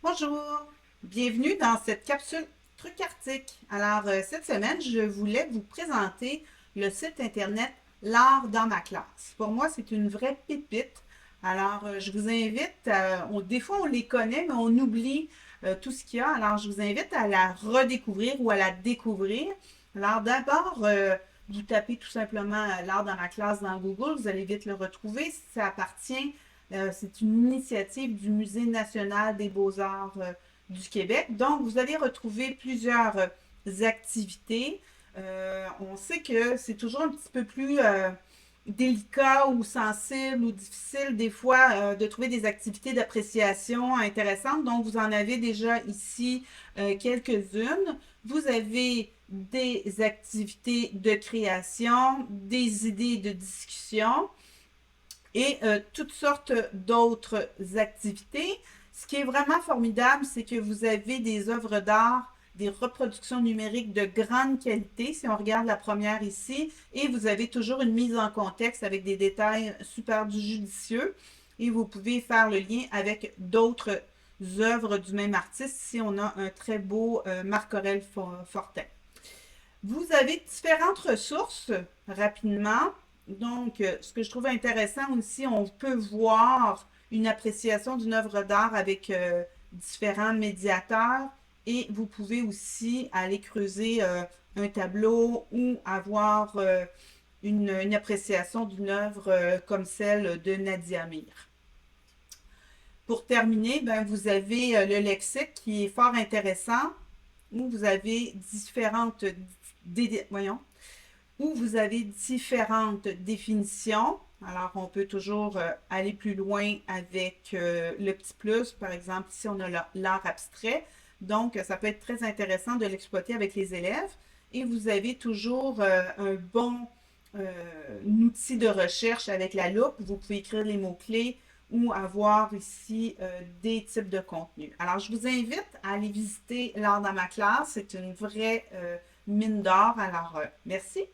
Bonjour, bienvenue dans cette capsule Truc Arctique. Alors, cette semaine, je voulais vous présenter le site internet L'Art dans ma classe. Pour moi, c'est une vraie pépite. Alors, je vous invite, des fois on les connaît, mais on oublie tout ce qu'il y a. Alors, je vous invite à la redécouvrir ou à la découvrir. Alors, d'abord, vous tapez tout simplement L'Art dans ma classe dans Google, vous allez vite le retrouver. Ça appartient c'est une initiative du Musée national des beaux-arts du Québec. Donc, vous allez retrouver plusieurs activités. On sait que c'est toujours un petit peu plus délicat ou sensible ou difficile des fois de trouver des activités d'appréciation intéressantes. Donc, vous en avez déjà ici quelques-unes. Vous avez des activités de création, des idées de discussion et toutes sortes d'autres activités. Ce qui est vraiment formidable, c'est que vous avez des œuvres d'art, des reproductions numériques de grande qualité, si on regarde la première ici, et vous avez toujours une mise en contexte avec des détails super judicieux, et vous pouvez faire le lien avec d'autres œuvres du même artiste si on a un très beau Marc-Aurèle Fortin. Vous avez différentes ressources rapidement. Donc, ce que je trouve intéressant aussi, on peut voir une appréciation d'une œuvre d'art avec différents médiateurs et vous pouvez aussi aller creuser un tableau ou avoir une appréciation d'une œuvre comme celle de Nadia Mir. Pour terminer, ben, vous avez le lexique qui est fort intéressant où vous avez voyons, où vous avez différentes définitions. Alors, on peut toujours aller plus loin avec le petit plus. Par exemple, ici, on a l'art abstrait. Donc, ça peut être très intéressant de l'exploiter avec les élèves. Et vous avez toujours un bon outil de recherche avec la loupe. Vous pouvez écrire les mots-clés ou avoir ici des types de contenus. Alors, je vous invite à aller visiter l'art dans ma classe. C'est une vraie mine d'or. Alors, merci.